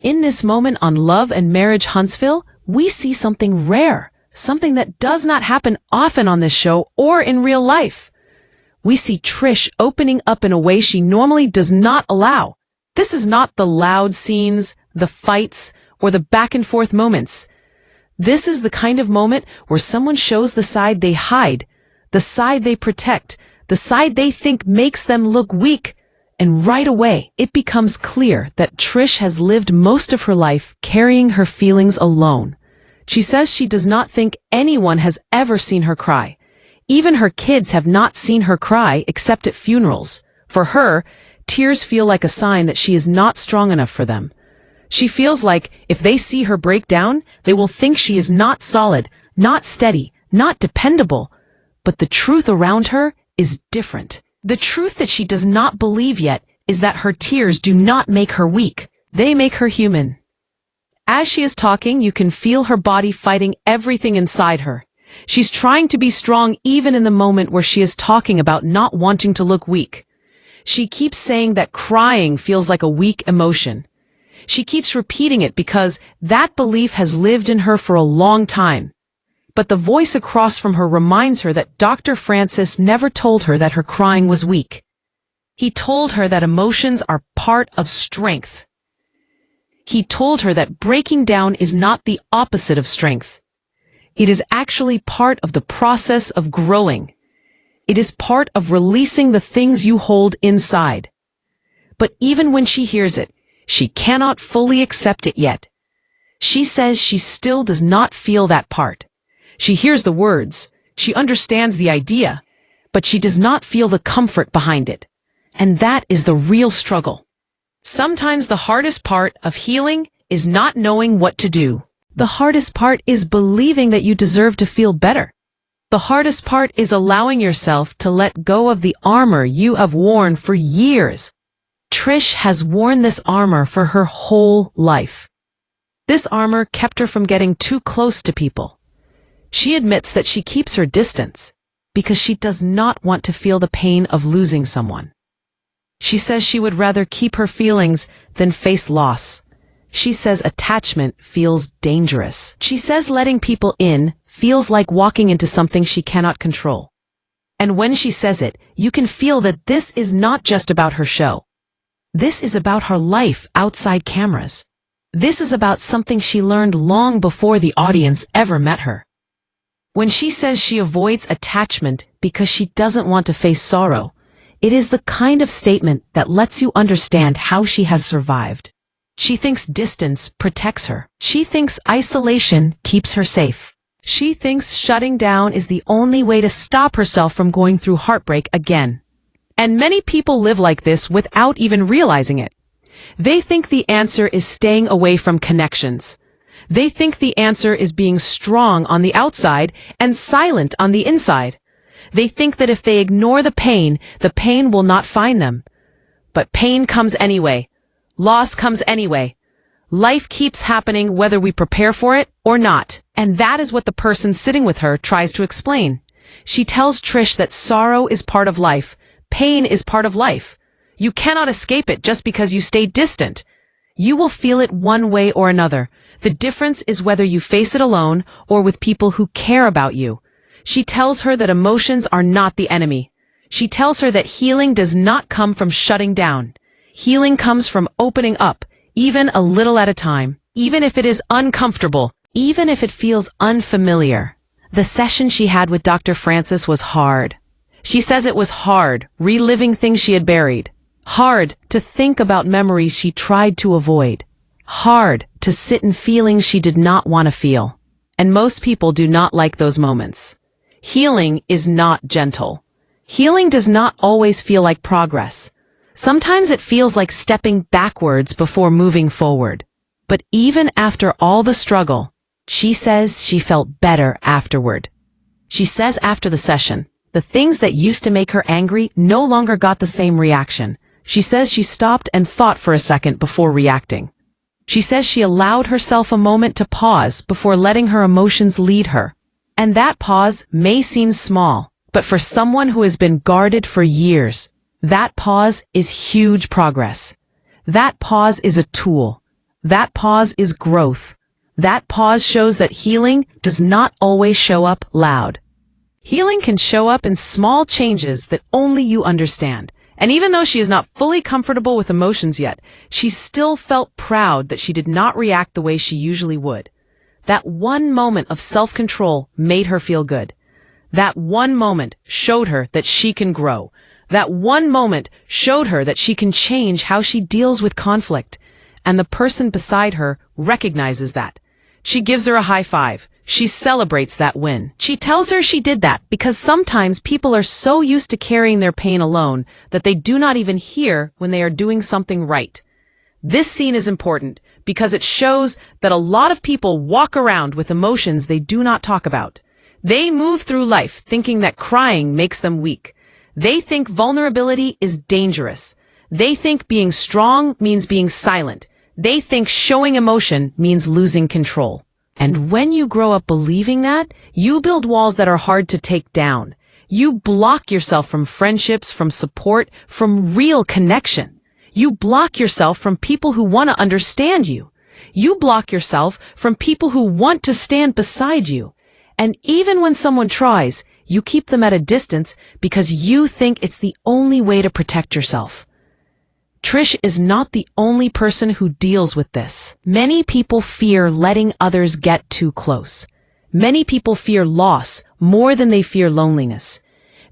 In this moment on Love and Marriage Huntsville, we see something rare, something that does not happen often on this show or in real life. We see Trish opening up in a way she normally does not allow. This is not the loud scenes, the fights, or the back and forth moments. This is the kind of moment where someone shows the side they hide, the side they protect, the side they think makes them look weak. And right away, it becomes clear that Trish has lived most of her life carrying her feelings alone. She says she does not think anyone has ever seen her cry. Even her kids have not seen her cry except at funerals. For her, tears feel like a sign that she is not strong enough for them. She feels like if they see her break down, they will think she is not solid, not steady, not dependable. But the truth around her is different. The truth that she does not believe yet is that her tears do not make her weak. They make her human. As she is talking, you can feel her body fighting everything inside her. She's trying to be strong even in the moment where she is talking about not wanting to look weak. She keeps saying that crying feels like a weak emotion. She keeps repeating it because that belief has lived in her for a long time. But the voice across from her reminds her that Dr. Francis never told her that her crying was weak. He told her that emotions are part of strength. He told her that breaking down is not the opposite of strength. It is actually part of the process of growing. It is part of releasing the things you hold inside. But even when she hears it, she cannot fully accept it yet. She says she still does not feel that part. She hears the words, she understands the idea, but she does not feel the comfort behind it. And that is the real struggle. Sometimes the hardest part of healing is not knowing what to do. The hardest part is believing that you deserve to feel better. The hardest part is allowing yourself to let go of the armor you have worn for years. Trish has worn this armor for her whole life. This armor kept her from getting too close to people. She admits that she keeps her distance because she does not want to feel the pain of losing someone. She says she would rather keep her feelings than face loss. She says attachment feels dangerous. She says letting people in feels like walking into something she cannot control. And when she says it, you can feel that this is not just about her show. This is about her life outside cameras. This is about something she learned long before the audience ever met her. When she says she avoids attachment because she doesn't want to face sorrow, it is the kind of statement that lets you understand how she has survived. She thinks distance protects her. She thinks isolation keeps her safe. She thinks shutting down is the only way to stop herself from going through heartbreak again. And many people live like this without even realizing it. They think the answer is staying away from connections. They think the answer is being strong on the outside and silent on the inside. They think that if they ignore the pain will not find them. But pain comes anyway. Loss comes anyway. Life keeps happening whether we prepare for it or not. And that is what the person sitting with her tries to explain. She tells Trish that sorrow is part of life. Pain is part of life. You cannot escape it just because you stay distant. You will feel it one way or another. The difference is whether you face it alone or with people who care about you. She tells her that emotions are not the enemy. She tells her that healing does not come from shutting down. Healing comes from opening up, even a little at a time, even if it is uncomfortable, even if it feels unfamiliar. The session she had with Dr. Francis was hard. She says it was hard, reliving things she had buried. Hard to think about memories she tried to avoid. Hard to sit in feelings she did not want to feel. And most people do not like those moments. Healing is not gentle. Healing does not always feel like progress. Sometimes it feels like stepping backwards before moving forward. But even after all the struggle, she says she felt better afterward. She says after the session, the things that used to make her angry no longer got the same reaction. She says she stopped and thought for a second before reacting. She says she allowed herself a moment to pause before letting her emotions lead her. And that pause may seem small, but for someone who has been guarded for years, that pause is huge progress. That pause is a tool, That pause is growth. That pause shows that healing does not always show up loud. Healing can show up in small changes that only you understand. And even though she is not fully comfortable with emotions yet, she still felt proud that she did not react the way she usually would. That one moment of self-control made her feel good. That one moment showed her that she can grow. That one moment showed her that she can change how she deals with conflict. And the person beside her recognizes that. She gives her a high five. She celebrates that win. She tells her she did that because sometimes people are so used to carrying their pain alone that they do not even hear when they are doing something right. This scene is important because it shows that a lot of people walk around with emotions they do not talk about. They move through life thinking that crying makes them weak. They think vulnerability is dangerous. They think being strong means being silent. They think showing emotion means losing control. And when you grow up believing that, you build walls that are hard to take down. You block yourself from friendships, from support, from real connection. You block yourself from people who want to understand you. You block yourself from people who want to stand beside you. And even when someone tries, you keep them at a distance because you think it's the only way to protect yourself. Trish is not the only person who deals with this. Many people fear letting others get too close. Many people fear loss more than they fear loneliness.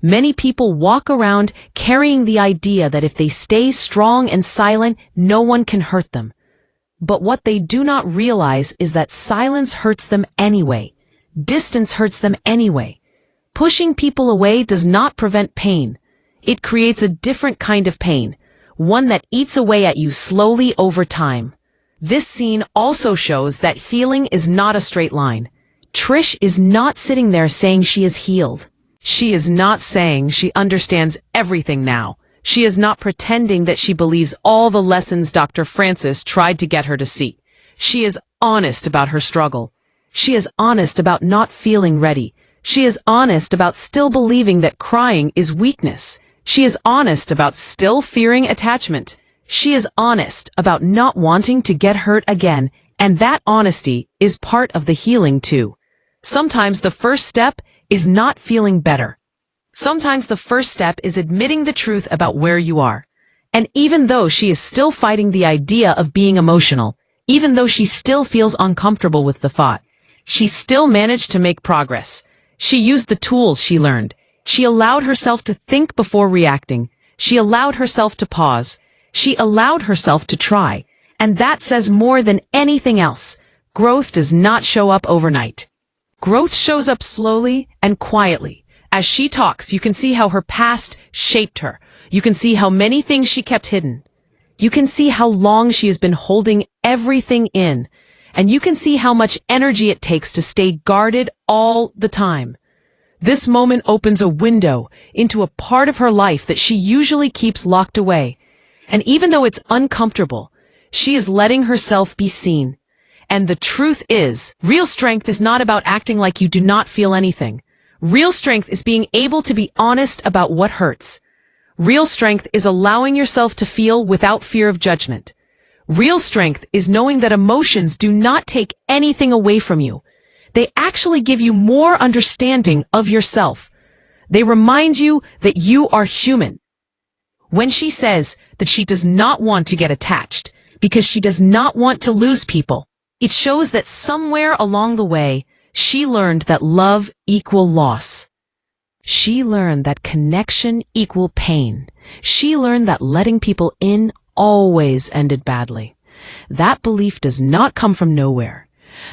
Many people walk around carrying the idea that if they stay strong and silent, no one can hurt them. But what they do not realize is that silence hurts them anyway. Distance hurts them anyway. Pushing people away does not prevent pain. It creates a different kind of pain. One that eats away at you slowly over time. This scene also shows that healing is not a straight line. Trish is not sitting there saying she is healed. She is not saying she understands everything now. She is not pretending that she believes all the lessons Dr. Francis tried to get her to see. She is honest about her struggle. She is honest about not feeling ready. She is honest about still believing that crying is weakness. She is honest about still fearing attachment. She is honest about not wanting to get hurt again, and that honesty is part of the healing too. Sometimes the first step is not feeling better. Sometimes the first step is admitting the truth about where you are. And even though she is still fighting the idea of being emotional, even though she still feels uncomfortable with the thought, she still managed to make progress. She used the tools she learned. She allowed herself to think before reacting. She allowed herself to pause. She allowed herself to try. And that says more than anything else. Growth does not show up overnight. Growth shows up slowly and quietly. As she talks, you can see how her past shaped her. You can see how many things she kept hidden. You can see how long she has been holding everything in. And you can see how much energy it takes to stay guarded all the time. This moment opens a window into a part of her life that she usually keeps locked away. And even though it's uncomfortable, she is letting herself be seen. And the truth is, real strength is not about acting like you do not feel anything. Real strength is being able to be honest about what hurts. Real strength is allowing yourself to feel without fear of judgment. Real strength is knowing that emotions do not take anything away from you. They actually give you more understanding of yourself. They remind you that you are human. When she says that she does not want to get attached because she does not want to lose people, it shows that somewhere along the way, she learned that love equal loss. She learned that connection equal pain. She learned that letting people in always ended badly. That belief does not come from nowhere.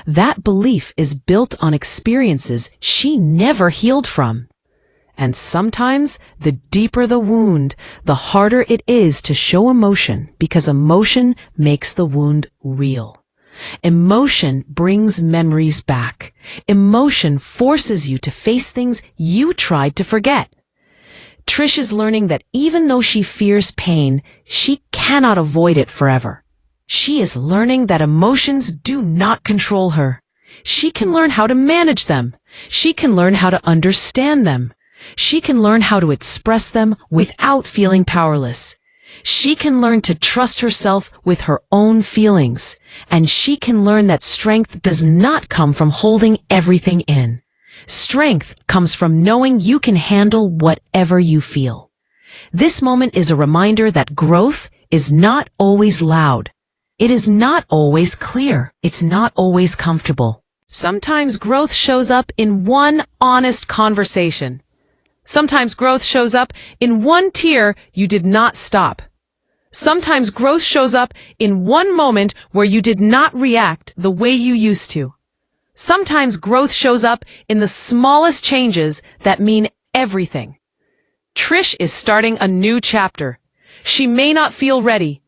That belief is built on experiences she never healed from. And sometimes, the deeper the wound, the harder it is to show emotion because emotion makes the wound real. Emotion brings memories back. Emotion forces you to face things you tried to forget. Trish is learning that even though she fears pain, she cannot avoid it forever. She is learning that emotions do not control her. She can learn how to manage them. She can learn how to understand them. She can learn how to express them without feeling powerless. She can learn to trust herself with her own feelings, and she can learn that strength does not come from holding everything in. Strength comes from knowing you can handle whatever you feel. This moment is a reminder that growth is not always loud. It is not always clear. It's not always comfortable. Sometimes growth shows up in one honest conversation. Sometimes growth shows up in one tear you did not stop. Sometimes growth shows up in one moment where you did not react the way you used to. Sometimes growth shows up in the smallest changes that mean everything. Trish is starting a new chapter. She may not feel ready.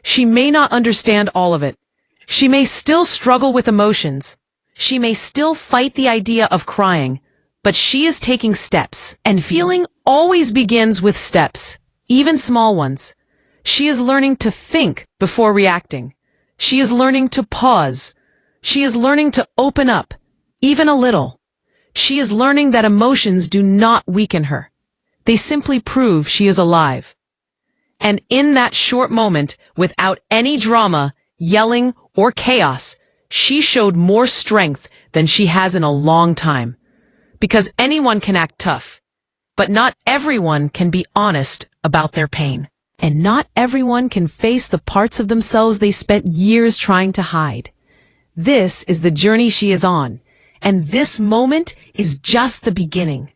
She may not understand all of it. She may still struggle with emotions. She may still fight the idea of crying, but she is taking steps, and feeling always begins with steps, even small ones. She is learning to think before reacting. She is learning to pause. She is learning to open up, even a little. She is learning that emotions do not weaken her. They simply prove she is alive. And in that short moment, without any drama, yelling, or chaos, she showed more strength than she has in a long time. Because anyone can act tough, but not everyone can be honest about their pain. And not everyone can face the parts of themselves they spent years trying to hide. This is the journey she is on, and this moment is just the beginning.